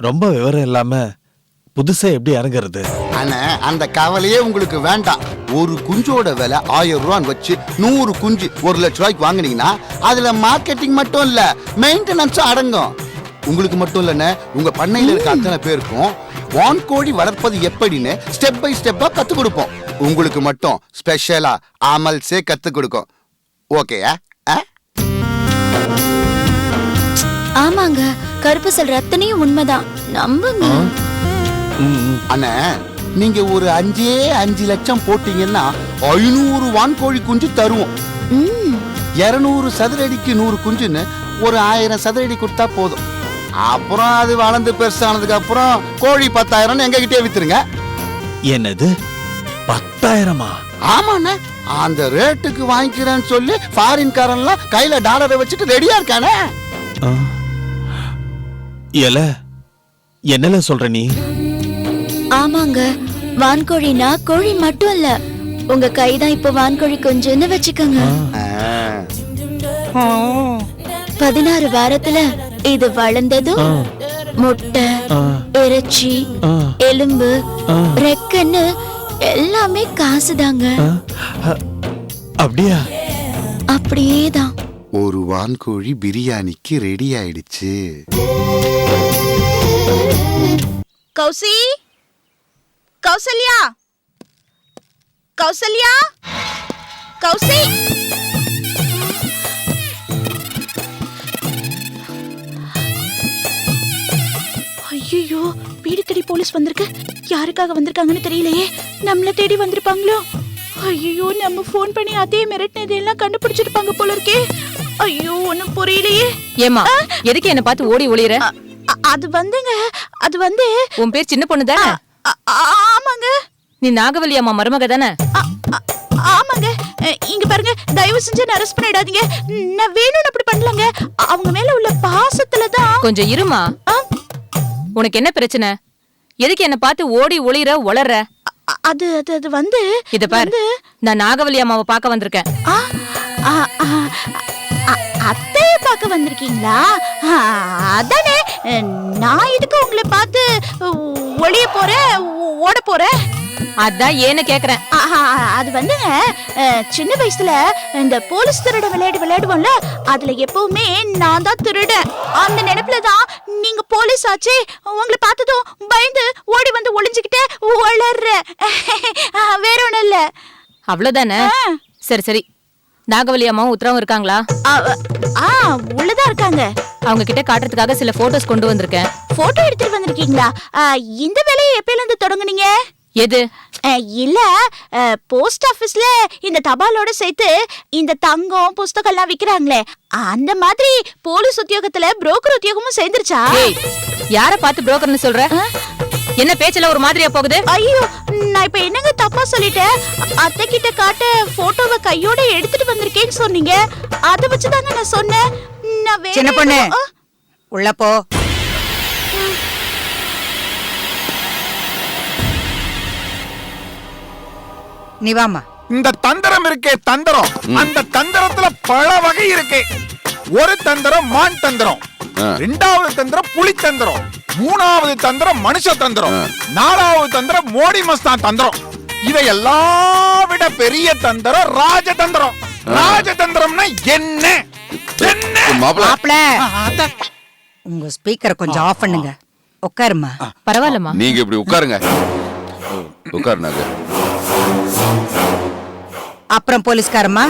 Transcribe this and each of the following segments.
ரொம்ப விவரம் இல்லாம புதுசா எப்படி இறங்குறது? ஆனா அந்த கவலையே உங்களுக்கு வேண்டாம். ஒரு குஞ்சோட விலை 1000 ரூபான்னு வச்சு 100 குஞ்சு 1 லட்ச ரூபாய்க்கு வாங்குனீங்கன்னா அதுல மார்க்கெட்டிங் மட்டும் இல்ல மெயின்டெனன்ஸும் அடங்கும். உங்களுக்கு மட்டும் இல்லைன்னு உங்க பண்ணையில இருக்க அத்தனை பேருக்கும் வான்கோழி வளர்ப்பது எப்படின்னு ஸ்டெப் பை ஸ்டெப்பா கத்து கொடுப்போம். உங்களுக்கு மட்டும் ஸ்பெஷலா அமல்ஸே கத்து கொடுக்கும். ஓகேயா? ஆமாங்க, கருப்பு சொல்ற அத்தனையும் உண்மைதான், நம்புங்க. அண்ணா நீங்க ஒரு 5 லட்சம் போட்டீங்கன்னா 500 வான்கோழி குஞ்சு தருவோம். 200 சதுரடிக்கு 100 குஞ்சுன்னு ஒரு 1000 சதுரடி கொடுத்தா போதும். அப்புறம் அது வளர்ந்து பெருசானதுக்கு அப்புறம் கோழி 10,000 எங்க கிட்டே வித்துருங்க. என்னது 10,000? ஆமாண்ணே, அந்த ரேட்டுக்கு வாங்கிக்கிறேன்னு சொல்லி ஃபாரின் காரன்லாம் கையில டாலரை வச்சுட்டு ரெடியா இருக்கானே. என்னல சொல்ற நீ? ஆமாங்க, வான்கோழினா கோழி மட்டும் இல்ல, உங்க கைதான் இப்ப வான்கோழி குஞ்சுன்னு வச்சுக்கோங்க. 16 வாரத்துல இது வளர்ந்ததும் முட்டை, இறைச்சி, எலும்பு, ரெக்கன்னு எல்லாமே காசுதாங்க. அப்படியா? அப்படியேதான். ஒரு வான்கோழி பிரியாணிக்கு ரெடி ஆயிடுச்சு. கௌசி, கௌசல்யா, கௌசல்யா, கௌசி. ஐயோ, வீடு தேடி போலீஸ் வந்திருக்கு. யாருக்காக வந்திருக்காங்கன்னு தெரியலையே. நம்மள தேடி வந்திருப்பாங்களோ? ஐயோ, நம்ம போன் பண்ணி அதே மிரட்டினதெல்லாம் கண்டுபிடிச்சிருப்பாங்க போல இருக்கே. ஐயோ, ஒண்ணும் புரியலையே. ஏமா, எதுக்கு என்ன பார்த்து ஓடி ஒளியற? அது வந்து உன் பேர் சின்ன பொண்ணு தானே? ஆமாங்க. நீ நாகவல்லி அம்மா மருமக தானே? ஆமாங்க. இங்க பாருங்க, தயவு செஞ்சு என்ன அரெஸ்ட் பண்ணிடாதீங்க. நான் வேணும்னு அப்படி பண்ணலங்க. அவங்க மேல உள்ள பாசத்துல தான். கொஞ்சம் இருமா. உனக்கு என்ன பிரச்சனை? எதுக்கு என்ன பார்த்து ஓடி ஒளியற ஒளற? அது வந்து இத பாரு, நான் நாகவல்லி அம்மாவை பார்க்க வந்திருக்கேன். அத்தைய பார்க்க வந்திருக்கீங்களா? அதானே, நான் இதுக்கு உங்களை பார்த்து ஒளிய போறேன், ஓட போறேன். அதான் ஏன்னு கேக்குறேன். அது வந்துங்க, சின்ன வயசுல இந்த போலீஸ் திருட விளையாடுவோம்ல, அதுல எப்பவுமே நான் தான் திருடன். அந்த நினைப்புலதான் நீங்க போலீஸ் ஆச்சு, உங்களை பார்த்ததும் பயந்து ஓடி வந்து ஒளிஞ்சுக்கிட்டே வளர்ற. வேற ஒண்ணும் இல்ல. அவ்வளவுதானே? சரி சரி, நாகவல்லி அம்மாவும் உத்தரவும் இருக்காங்களா? உள்ளதா இருக்காங்க. அவங்க கிட்ட காட்டுறதுக்காக சில போட்டோஸ் கொண்டு வந்திருக்கேன். போட்டோ எடுத்துட்டு வந்திருக்கீங்களா? இந்த வேலையை எப்பயில இருந்து தொடங்குனீங்க? எது? இல்ல, போஸ்ட் ஆபீஸ்ல இந்த தபாலோட சேர்த்து இந்த தங்கம் புஸ்தகம் எல்லாம் விக்கிறாங்களே, அந்த மாதிரி போலீஸ் உத்தியோகத்துல புரோக்கர் உத்தியோகமும் சேர்ந்துருச்சா? யார பார்த்து புரோக்கர்னு சொல்ற? என்ன பேச்செல்லாம் ஒரு மாதிரியா போகுது? ஐயோ, நான் இப்ப என்னங்க தப்பா சொல்லிட்டேன்? அத்தை கிட்ட காட்ட போட்டோவை கையோட எடுத்துட்டு வந்திருக்கேன்னு சொன்னீங்க, அதை வச்சுதாங்க நான் சொன்னேன். சின்ன பொண்ணு, உள்ள போ. நீ வாமா. இந்த தந்திரம் இருக்கே தந்திரம், அந்த தந்திரத்துல பல வகை இருக்கே. ஒரு தந்திரம் மான் தந்திரம், 2வது தந்திரம் புலி தந்திரம், 3வது தந்திரம் மனுஷ தந்திரம், 4வது தந்திரம் மோடி மஸ்தான் தந்திரம். இதையெல்லாம் விட பெரிய தந்திரம் ராஜதந்திரம். ராஜதந்திரம்னா என்ன? மாப்ள, உங்க ஸ்பீக்கரை கொஞ்சம் ஆஃப் பண்ணுங்க. உட்காருமா. பரவாயில்லம்மா, நீங்க இப்படி உட்காருங்க. உட்காருனாங்க. அப்புறம் போலீஸ்காரம்மா,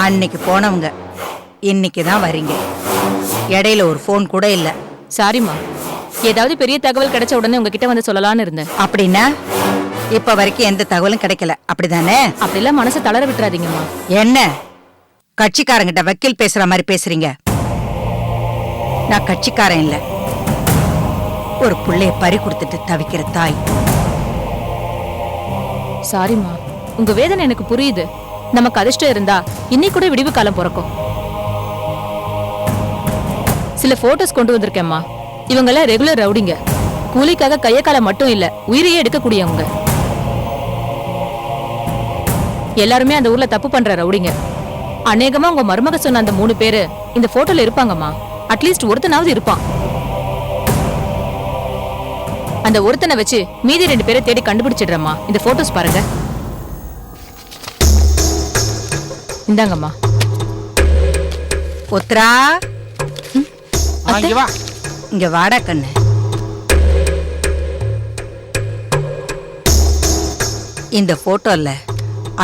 அன்னைக்கு போனவங்க இன்னைக்கு தான் வரீங்க. இடையில ஒரு போன் கூட இல்ல. சாரிம்மா, ஏதாவது பெரிய தகவல் கிடைச்ச உடனே உங்ககிட்ட வந்து சொல்லலாம்னு இருந்தேன். அப்படின்னா இப்ப வரைக்கும் எந்த தகவலும் கிடைக்கல, அப்படிதானே? அப்படிலாம் மனசை தளர விட்டுறாதீங்கம்மா. என்ன கட்சிக்காரங்கிட்ட வக்கீல் பேசுற மாதிரி பேசுறீங்க? நான் கட்சிக்காரன் இல்ல, ஒரு புள்ளைய பறி கொடுத்துட்டு தவிக்கிற தாய். சாரிம்மா, உங்க வேதனை எனக்கு புரியுது. நமக்கு அதிர்ஷ்டம் இருந்தா இன்னைக்கு கூட விடிவு காலம் பிறக்கும். சில போட்டோஸ் கொண்டு வந்திருக்கேம்மா. இவங்கெல்லாம் ரெகுலர் ரவுடிங்க. கூலிக்காக கைய கால மட்டும் இல்ல, உயிரையே எடுக்கக்கூடியவங்க. எல்லாருமே அந்த ஊர்ல தப்பு பண்ற ரவுடிங்க. அநேகமா உங்க மருமக சொன்ன அந்த 3 பேரு இந்த போட்டோல இருப்பாங்கம்மா. அட்லீஸ்ட் ஒருத்தனாவது இருப்பான். அந்த ஒருத்தனை வச்சு மீதி 2 பேரை தேடி கண்டுபிடிச்சிடுறேம்மா. இந்த போட்டோஸ் பாருங்க. இந்தாங்கம்மா. உத்ரா, இங்க வா. இங்க வாடா கண்ணு. இந்த போட்டோல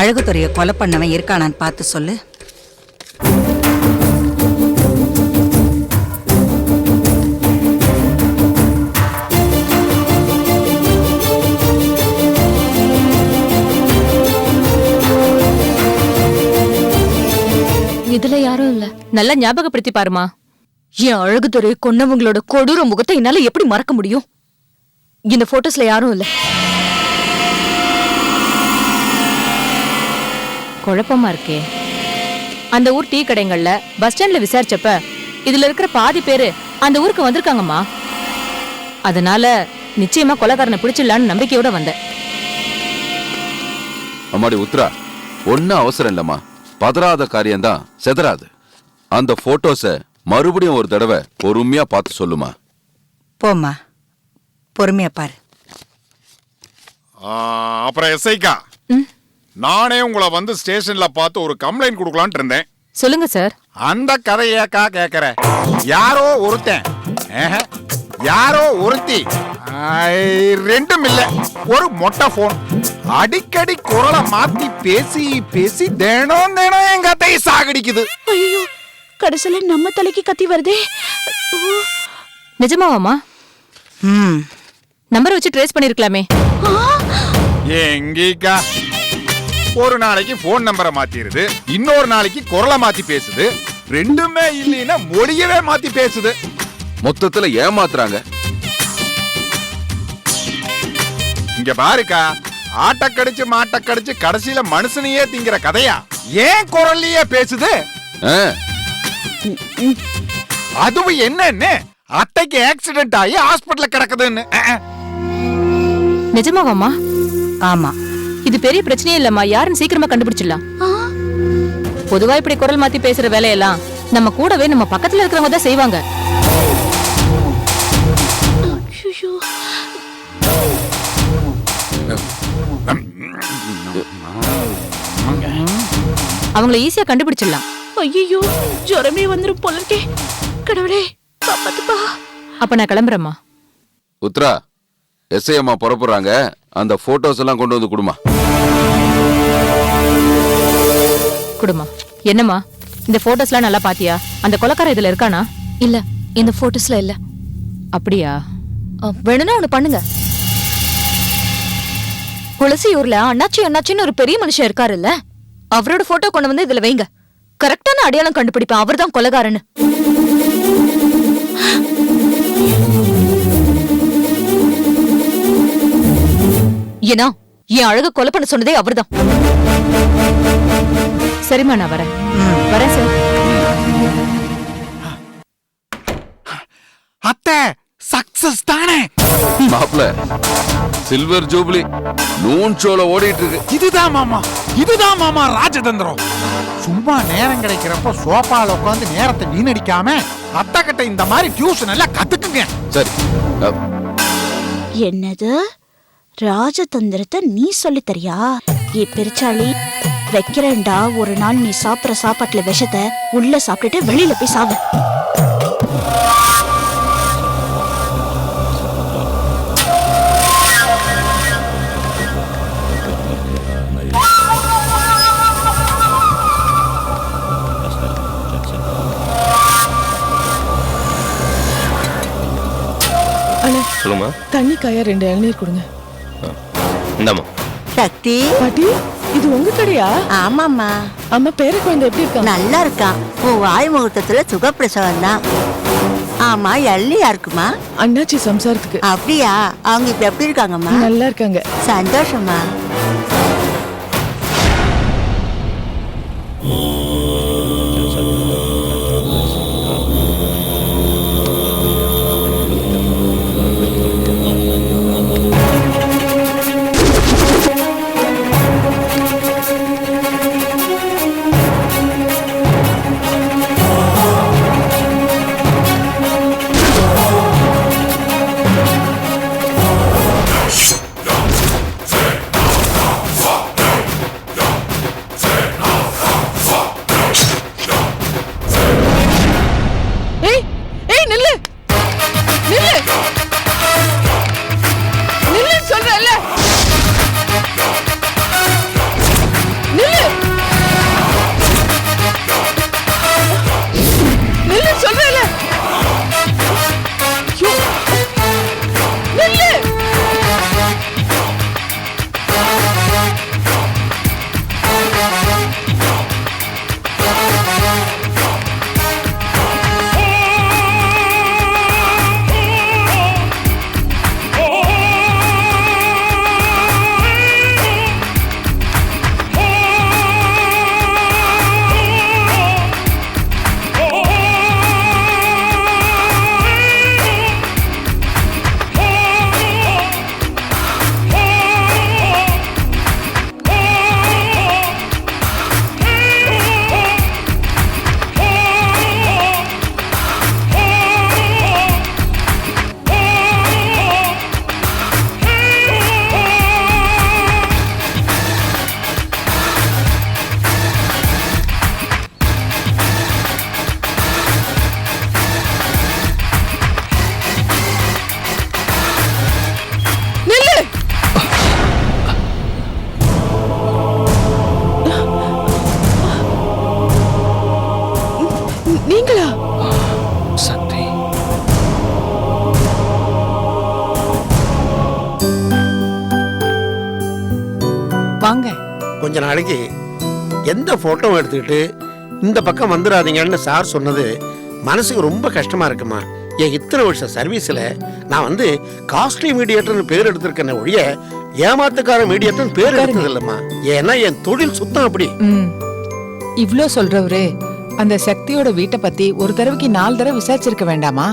அழகுத்துறைய கொலை பண்ணவன் இருக்கானான்னு பார்த்து சொல்லு. இதுல யாரும் இல்ல. நல்லா ஞாபகப்படுத்தி பாருமா. என் அழகுதுறை கொன்னவங்களோட கொடூர முகத்தை என்னால எப்படி மறக்க முடியும்? இந்த போட்டோஸ்ல யாரும் இல்ல. குழப்பமா இருக்கே. அந்த ஊர் டீ கடைங்கள்ல பஸ் ஸ்டாண்ட்ல விசாரிச்சப்ப இதுல இருக்கிற பாதி பேரு அந்த ஊருக்கு வந்திருக்காங்கம்மா. அதனால நிச்சயமா கொலைகாரனை பிடிச்சிடலான்னு நம்பிக்கையோட வந்தேன். அம்மாடி உத்ரா, ஒன்னும் அவசரம் இல்லம்மா. பதறாத காரியம்தான் செதறாது. அந்த போட்டோஸ மறுபடியும் ஒரு தடவை பொறுமையா பார்த்து சொல்லுமா. போம்மா, பொறுமையா பாரு. அப்புறம் எஸ்ஐக்கா, நானே உங்களை வந்து ஸ்டேஷன்ல பார்த்து ஒரு கம்ப்ளைண்ட் கொடுக்கலான்னு இருந்தேன். சொல்லுங்க சார். அந்த கதையக்கா கேக்குற. யாரோ ஒருத்தன், யாரோ ஒருத்தி, ரெண்டும் இல்ல, ஒரு மொட்டை போன், அடிக்கடி குரலை மாத்தி பேசி பேசி தினம் தினம் என் கதையை சாகடிக்குது. ஐயோ, கடைசியில நம்ம தலைக்கு கத்தி வருதே. நிஜமாவாமா? நம்பர் வச்சு ட்ரேஸ் பண்ணிருக்கலாமே. எங்கீக்கா, ஒரு நாளைக்கு போன் நம்பரை மாத்திருது, இன்னொரு நாளைக்கு குரலை மாத்தி பேசுது, ரெண்டுமே இல்லைன்னா மொழியவே மாத்தி பேசுது. மொத்தத்துல ஏமாத்துறாங்க. இங்க பாருக்கா, ஆட்டக்கடிச்சு மாட்டக்கடிச்சு கடைசியில மனுஷனையே திங்கிற கதையா ஏன் குரல்லையே பேசுது? அதுவும் என்னன்னு அத்தைக்கு ஆக்சிடென்ட் ஆகி ஹாஸ்பிடல்ல கிடக்குதுன்னு. நிஜமாவாமா? ஆமா. இது பெரிய பிரச்சனையே இல்லம்மா. யாருன்னு சீக்கிரமா கண்டுபிடிச்சிடலாம். பொதுவா இப்படி குரல் மாத்தி பேசுற வேலையெல்லாம் நம்ம கூடவே நம்ம பக்கத்துல இருக்கிறவங்க தான் செய்வாங்க. அவங்கள ஈஸியா கண்டுபிடிச்சிடலாம். ஐயோ, ஜுரமே வந்துரும் போல இருக்கே. கடவுளே காப்பாத்துப்பா. அப்ப நான் கிளம்புறேம்மா. உத்ரா, எஸ்ஐ அம்மா புறப்படுறாங்க. அந்த போட்டோஸ் எல்லாம் கொண்டு வந்து கொடுமா. குடுமா. என்னம்மா, இந்த போட்டோஸ்லாம் நல்லா பாத்தியா? அந்த கொலைக்காரன் இதுல இருக்கானா? இல்ல, இந்த போட்டோஸ்ல இல்ல. அப்படியா? வேணும்னா ஒண்ணு பண்ணுங்க. குளசியூர்ல அண்ணாச்சின்னு ஒரு பெரிய மனுஷன் இருக்காருல்ல, அவரோட போட்டோ கொண்டு வந்து இதுல வைங்க. கரெக்டான அடையாளம் கண்டுபிடிப்பேன் அவர்தான் கொலைகாரன்னு. ஏன்னா என் அழக கொலை பண்ண சொன்னதே அவர்தான். சரிம்மா, நான் வரேன். வரேன் சார். அத்தை சக்சஸ் தானே? மாப்ள, சில்வர் ஜூப்ளி நூன் ஷோல ஓடிட்டு இருக்கு. இதுதான் மாமா ராஜதந்திரம். சும்மா நேரம் கிடைக்கிறப்ப சோபால உட்காந்து நேரத்தை வீணடிக்காம அத்தை கிட்ட இந்த மாதிரி டியூஷன் எல்லாம் கத்துக்குங்க. சரி. என்னது ராஜதந்திரத்தை நீ சொல்லி தரியா? ஏ பெருச்சாளி, வைக்கிறேன்டா ஒரு நாள் நீ சாப்பிட்ற சாப்பாட்டுல விஷத்தை உள்ள சாப்பிட்டுட்டு வெளியில போய் சாவு. சொல்லுமா. தண்ணி காயா 2 இளநீர் கொடுங்க. இந்தாமா. சக்தி பாட்டி, இது உங்க கடையா? ஆமாம்மா. அம்மா பேர குழந்தை எப்படி இருக்கா? நல்லா இருக்கான். உன் வாய் முகூர்த்தத்துல சுகப்பிரசவம் தான். ஆமா, எள்ளி யாருக்குமா? அண்ணாச்சி சம்சாரத்துக்கு. அப்படியா? அவங்க இப்ப எப்படி இருக்காங்கம்மா? நல்லா இருக்காங்க. சந்தோஷமா. நீங்களா? சக்தி, வாங்க. கொஞ்ச நாளைக்கு எந்த போட்டோவும் எடுத்துக்கிட்டு இந்த பக்கம் வந்துடாதீங்கன்னு சார் சொன்னது மனசுக்கு ரொம்ப கஷ்டமா இருக்குமா. என் இத்தனை வருஷம் சர்வீஸ்ல நான் வந்து காஸ்ட்லி மீடியேட்டர்னு பேர் எடுத்திருக்கேன் ஒழிய ஏமாத்துக்கார மீடியேட்டர்னு பேர் எடுத்தது இல்லம்மா. ஏன்னா என் தொழில் சுத்தம் அப்படி. இவ்ளோ சொல்றவரு அந்த சக்தியோட வீட்டை பத்தி ஒரு தடவைக்கு 4 தடவை விசாரிச்சிருக்க வேண்டாமா?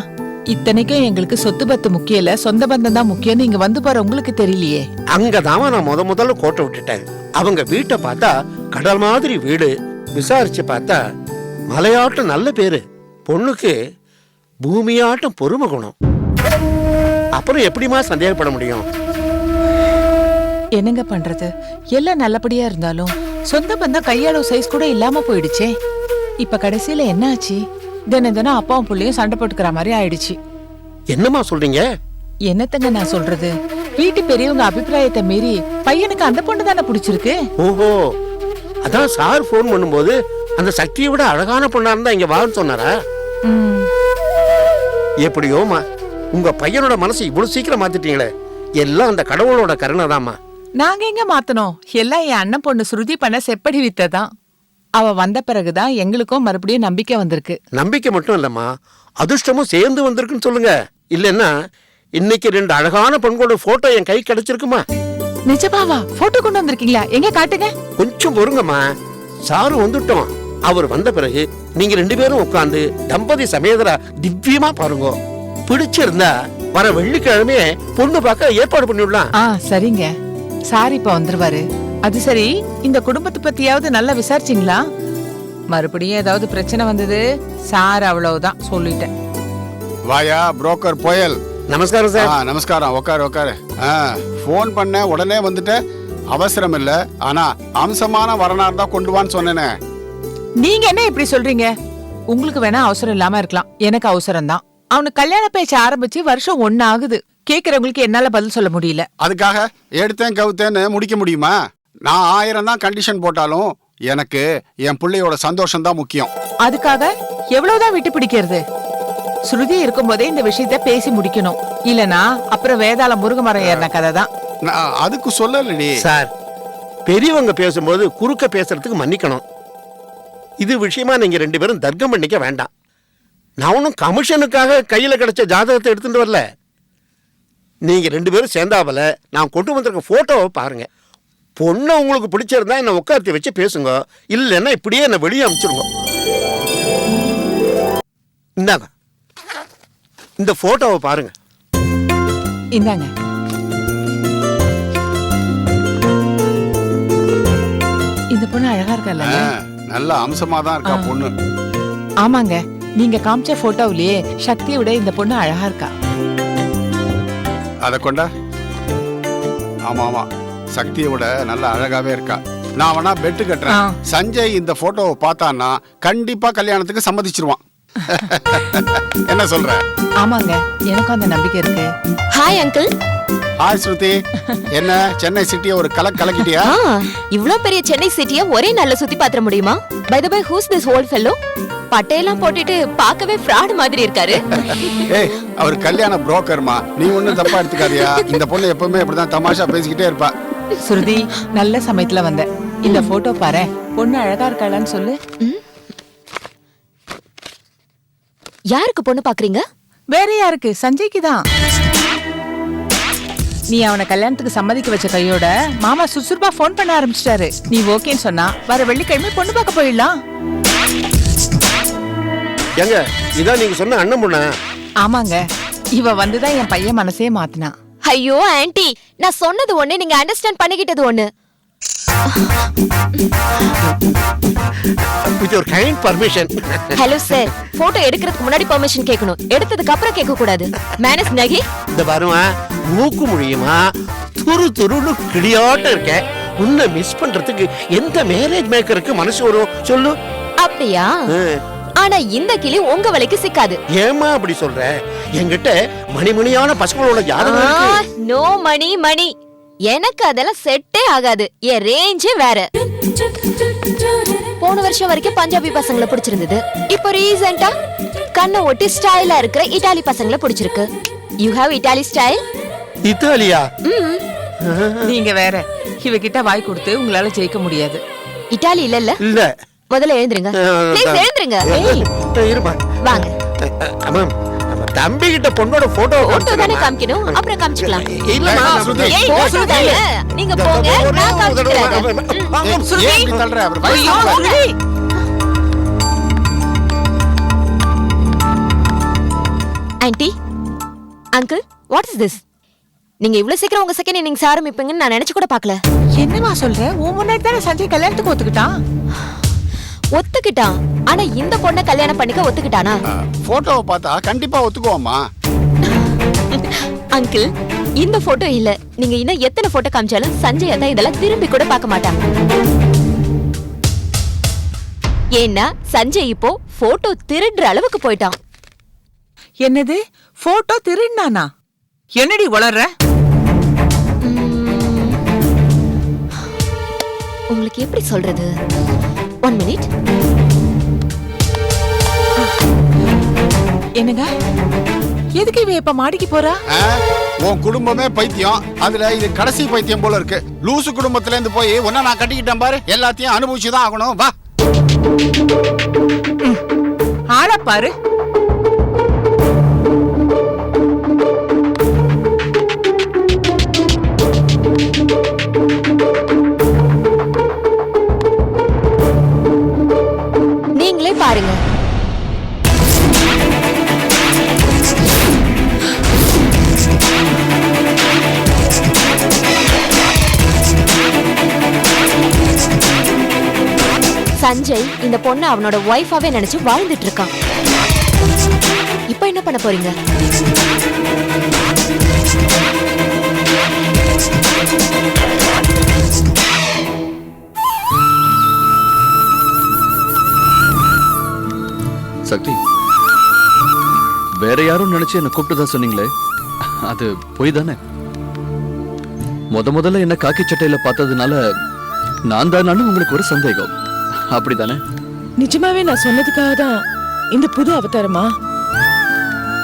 இத்தனைக்கும் எங்களுக்கு சொத்து பத்து முக்கியம் இல்ல, சொந்த பந்தம் தான் முக்கியம்னு இங்க வந்து போற உங்களுக்கு தெரியலையே. அங்கதான் நான் முதல்ல கோட்டை விட்டுட்டேன். அவங்க வீட்டை பார்த்தா கடல் மாதிரி வீடு, விசாரிச்சு பார்த்தா மலையாட்டம் நல்ல பேரு, பொண்ணுக்கு பூமியாட்டம் பொறுமை குணம். அப்புறம் எப்படிமா சந்தேகப்பட முடியும்? என்னங்க பண்றது? எல்லாம் நல்லபடியா இருந்தாலும் சொந்த பந்தம் கையளவு சைஸ் கூட இல்லாம போயிடுச்சே. இப்ப கடைசியில என்ன ஆச்சு? தினம் தினம் அப்பாவும் புள்ளையும் சண்டை போட்டுக்கிற மாதிரி ஆயிடுச்சு. என்னம்மா சொல்றீங்க? என்னத்தங்க நான் சொல்றது? வீட்டு பெரியவங்க அபிப்பிராயத்தை மீறி பையனுக்கு அந்த பொண்ணு தானே பிடிச்சிருக்கு. ஓஹோ, அதான் சார் போன் பண்ணும்போது அந்த சக்தியை விட அழகான பொண்ணா இருந்தா இங்க வான்னு சொன்னாரா? எப்படியோமா உங்க பையனோட மனசு இவ்வளவு சீக்கிரம் மாத்திட்டீங்களே. எல்லாம் அந்த கடவுளோட கருணை தான்மா. நாங்க எங்க மாத்தனோம்? எல்லாம் என் அண்ணன் பொண்ணு ஸ்ருதி பண்ண செப்படி வித்ததான். அவ வந்த பிறகுதான் எங்களுக்கும் மறுபடியும் நம்பிக்கை வந்திருக்கு. நம்பிக்கை மட்டும் இல்லம்மா, அதிர்ஷ்டமும் சேர்ந்து வந்திருக்குன்னு சொல்லுங்க. இல்லன்னா இன்னைக்கு 2 அழகான பெண்களோட போட்டோ என் கை கிடைச்சிருக்குமா? நிஜமாவா? போட்டோ கொண்டு வந்திருக்கீங்களா? எங்க காட்டுங்க. கொஞ்சம் பொறுங்கம்மா, சாரு வந்துட்டோம். அவர் வந்த பிறகு நீங்க 2 பேரும் உட்கார்ந்து தம்பதி சமேதரா திவ்யமா பாருங்க. பிடிச்சிருந்தா வர வெள்ளிக்கிழமையே பொண்ணு பார்க்க ஏற்பாடு பண்ணிவிடலாம். சரிங்க. சார் இப்ப வந்துருவாரு. அது சரி, இந்த குடும்பத்தை பத்தியாவது நல்லா விசாரிச்சீங்களா? மறுபடியும் ஏதாவது பிரச்சனை வந்தது சார் அவ்வளவுதான் சொல்லிட்டேன். வாயா புரோக்கர் புயல். நமஸ்காரம் சார். நமஸ்காரம். உட்காரு. போன் பண்ண உடனே வந்துட்ட. அவசரம் இல்ல, ஆனா அம்சமான வரனார் தான் கொண்டு வான்னு சொன்னேனே. நீங்க என்ன இப்படி சொல்றீங்க? உங்களுக்கு வேணா அவசரம் இல்லாம இருக்கலாம், எனக்கு அவசரம் தான். அவனுக்கு கல்யாண பேச்சு ஆரம்பிச்சு வருஷம் 1 ஆகுது. கேக்குறவங்களுக்கு என்னால பதில் சொல்ல முடியல. அதுக்காக எடுத்தேன் கவுத்தேன்னு முடிக்க முடியுமா? நான் 1000 தான் கண்டிஷன் போட்டாலும் எனக்கு என் பிள்ளையோட சந்தோஷம் தான் முக்கியம். அதுக்காக எவ்வளவுதான் விட்டு பிடிக்கிறது? ஸ்ருதி இருக்கும் போதே இந்த விஷயத்த பேசி முடிக்கணும். இல்லனா அப்புறம் வேதாள முருக மரம் ஏறின கதை தான். நான் அதுக்கு சொல்லலடி சார். பெரியவங்க பேசும்போது குறுக்க பேசுறதுக்கு மன்னிக்கணும். இது விஷயமா நீங்க 2 பேரும் தர்க்கம் பண்ணிக்க வேண்டாம். நான் ஒன்னும் கமிஷனுக்காக கையில கிடைச்ச ஜாதகத்தை எடுத்துட்டு வரல. நீங்க 2 பேரும் சேர்ந்தாவல நான் கொண்டு வந்திருக்க போட்டோவை பாருங்க. பொண்ணு உங்களுக்கு பிடிச்சிருந்தா என்ன உட்கார்த்தி வச்சு பேசுங்க, இல்லைன்னா இப்படியே என்ன வெளியே அனுப்பிச்சிருங்க. இந்தாங்க, இந்த போட்டோவை பாருங்க. இந்தாங்க. இந்த பொண்ணு அழகா இருக்கல? நல்ல அம்சமா தான் இருக்கா பொண்ணு. ஆமாங்க, நீங்க காமிச்ச போட்டோவிலேயே சக்தியை விட இந்த பொண்ணு அழகா இருக்கா. அத கொண்டா. ஆமா, சக்தியை விட நல்ல அழகாவே இருக்கா. நான் வேணா பெட்டு கட்டுறேன். சஞ்சய் இந்த போட்டோவை பார்த்தான்னா கண்டிப்பா கல்யாணத்துக்கு சம்மதிச்சிருவான். என்ன சொல்ற? ஆமாங்க, எனக்கும் அந்த நம்பிக்கை இருக்கு. Hi uncle. ஹாய் ஸ்ருதி. என்ன சென்னை சிட்டியை ஒரு கலக்கிட்டியா? இவ்ளோ பெரிய சென்னை சிட்டியை ஒரே நாள்ல சுத்தி பாத்திர முடியுமா? By the by, who's this old fellow? பட்டையெல்லாம் போட்டுட்டு பார்க்கவே ஃப்ராட் மாதிரி இருக்காரு. ஏய், அவர் கல்யாண புரோக்கர்மா, நீ ஒண்ணும் தப்பா எடுத்துக்காதியா. இந்த பொண்ணு எப்பவுமே இப்படிதான் தமாஷா பேசிக்கிட்டே இருப்பா. ஸ்ருதி, நல்ல சமயத்துல வந்த. இந்த போட்டோ பாரு, பொண்ணு அழகா இருக்காளான்னு சொல்லு. யாருக்கு பொண்ணு பாக்குறீங்க? வேற யாருக்கு? சஞ்சய்க்கு தான். நீ அவனை கல்யாணத்துக்கு சம்மதிக்க வச்ச கையோட மாமா சுசுர்பா போன் பண்ண ஆரம்பிச்சிட்டாரு. நீ ஓகேன்னு சொன்னா வர வெள்ளிக்கிழமை பொண்ணு பார்க்க போயிடலாம். ஏங்க, இதான் நீங்க சொன்ன அண்ணன் பொண்ணா? ஆமாங்க, இவ வந்துதான் என் பையன் மனசே மாத்தினா. ஐயோ ஆன்ட்டி, நான் சொன்னது ஒண்ணு, நீங்க அண்டர்ஸ்டாண்ட் பண்ணிக்கிட்டது ஒண்ணு. With your kind permission. Hello sir, photo எடுக்கிறதுக்கு முன்னாடி பெர்மிஷன் கேட்கணும், எடுத்ததுக்கு அப்புறம் கேட்க கூடாது. மேனஸ் நகி. இந்த பாருமா, மூக்கு முடியுமா துருன்னு கிளியாட்டம் இருக்க. உன்னை மிஸ் பண்றதுக்கு எந்த மேரேஜ் மேக்கருக்கு மனசு வரும் சொல்லு? அப்படியா? ஆனா இந்த கிளி உங்க வலைக்கு சிக்காது. ஏமா அப்படி சொல்ற? என்கிட்ட மணிமணியான பசங்களோட ஜாதகம் இருக்கு. No money. எனக்கு அதெல்லாம் செட்டே ஆகாது. என் ரேஞ்சே வேற. போன வருஷம் வரைக்கும் பஞ்சாபி பசங்களை பிடிச்சிருந்தது. இப்போ ரீசெண்டா கண்ணை ஒட்டி ஸ்டைலா இருக்கிற இட்டாலி பசங்களை பிடிச்சிருக்கு. You have Italy style? Italia? நீங்க வேற இவகிட்ட வாய் கொடுத்து உங்களால ஜெயிக்க முடியாது. இட்டாலி இல்ல இல்ல. முதல்ல எழுந்துருங்க. ப்ளீஸ் எழுந்துருங்க. இருமா. வாங்க. மேம், நம்ம தம்பி கிட்ட பொண்ணோட போட்டோ போட்டோ தானே காமிக்கணும், அப்புறம் காமிச்சுக்கலாம். இல்லம்மா, ஏய், போட்டோ தானே. நீங்க போங்க, நான் காமிச்சுக்கிறேன். ஏன் இப்படி தள்ளுற? அவர் ஐயோ, Shruti. Aunty, uncle, what is this? நீங்க இவ்வளவு சீக்கிரம் உங்க செகண்ட் இன்னிங்ஸ் ஆரம்பிப்பீங்கன்னு நான் நினைச்சு கூட பார்க்கல. என்னமா சொல்ற? உன் முன்னாடி தானே சஞ்சய் கல்யாணத்துக்கு ஒத்துக்கிட்டான். ஒத்துக்கிட்டான், ஆனா இந்த பொண்ணை கல்யாணம் பண்ணிக்க ஒத்துக்கிட்டானா? போட்டோவை பார்த்தா கண்டிப்பா ஒத்துக்குவோமா? அங்கிள், இந்த போட்டோ இல்ல. நீங்க இன்னும் எத்தனை போட்டோ காமிச்சாலும் சஞ்சய் அதான் இதெல்லாம் திரும்பி கூட பார்க்க மாட்டான். ஏன்னா சஞ்சய் இப்போ போட்டோ திருடுற அளவுக்கு போயிட்டான். என்னது? போட்டோ திருடினானா? என்னடி வளர்ற? உங்களுக்கு எப்படி சொல்றது? 1 minute. என்னங்க? எதுக்கு இவ இப்ப மாடிக்கு போறா? உன் குடும்பமே பைத்தியம், அதுல இது கடைசி பைத்தியம் போல இருக்கு. லூசு குடும்பத்துல இருந்து போய் ஒன்ன நான் கட்டிக்கிட்டேன் பாரு, எல்லாத்தையும் அனுபவிச்சுதான் ஆகணும். வா. ஆள பாரு. நீங்களே பாருங்க. சஞ்சய் இந்த பொண்ணை அவனோட வைஃபாவே நினைச்சு வாழ்ந்துட்டு இருக்கான். இப்போ என்ன பண்ண போறீங்க? சக்தி, வேற யாரும் நினைச்சு என்ன கூப்பிட்டுதா சொன்னீங்களே, அது போய் தானே? முதல்ல என்ன காக்கி சட்டையில பார்த்ததுனால நான் தானு உங்களுக்கு ஒரு சந்தேகம், அப்படிதானே? நிஜமாவே நான் சொன்னதுக்காக தான் இந்த புது அவதாரமா?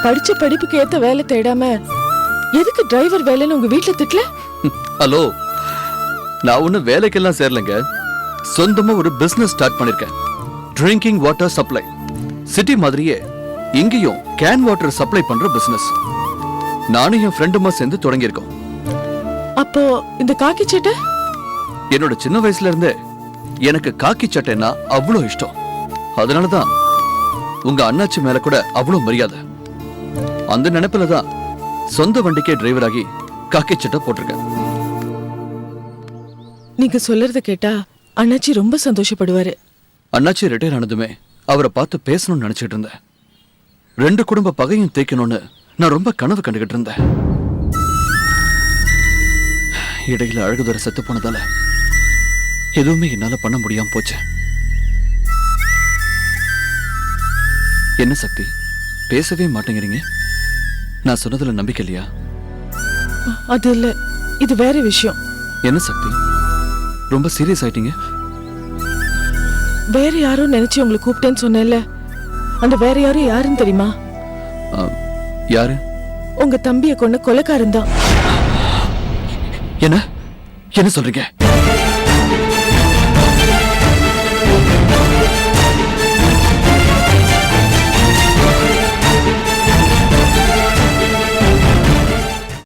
படிச்ச படிப்புக்கு ஏத்த வேலை தேடாம எதுக்கு டிரைவர் வேலைன்னு உங்க வீட்டுல திட்டல? ஹலோ, நான் ஒன்னும் வேலைக்கெல்லாம் சேரலங்க. சொந்தமா ஒரு பிசினஸ் ஸ்டார்ட் பண்ணிருக்கேன். Drinking water supply. சிட்டி மாதிரியே இங்கேயும் கேன் வாட்டர் சப்ளை பண்ற பிசினஸ் நானும் என் ஃப்ரெண்டுமா சேர்ந்து தொடங்கியிருக்கோம். அப்போ இந்த காக்கி சட்டை? என்னோட சின்ன வயசுல இருந்தே எனக்கு காக்கி சட்டைன்னா அவ்வளோ இஷ்டம். அதனாலதான் உங்க அண்ணாச்சி மேல கூட அவ்வளோ மரியாதை. அந்த நினைப்புல தான் சொந்த வண்டிக்கே டிரைவராகி காக்கி சட்டை போட்டிருக்கேன். நீங்க சொல்றத கேட்டா அண்ணாச்சி ரொம்ப சந்தோஷப்படுவாரு. அண்ணாச்சி ரிட்டையர் ஆனதுமே அவரை பார்த்து பேசணும்னு நினைச்சிட்டு இருந்தேன். 2 குடும்ப பகையும் தேய்க்கணும்னு நான் ரொம்ப கனவு கண்டுகிட்டு இருந்தேன். இடையில அழகுதுரை செத்து போனதால எதுவுமே என்னால பண்ண முடியாம போச்சு. என்ன சக்தி, பேசவே மாட்டேங்கிறீங்க? நான் சொன்னதுல நம்பிக்கை இல்லையா? அது இல்ல, இது வேற விஷயம். என்ன சக்தி, ரொம்ப சீரியஸ் ஆயிட்டீங்க? வேற யாரும் நினைச்சு உங்களை கூப்பிட்டேன்னு சொன்னேன்ல, அந்த வேற யாரும் யாருன்னு தெரியுமா? யாரு? உங்க தம்பியை கொன்ன கொலைக்காரன் தான். என்ன சொல்றீங்க?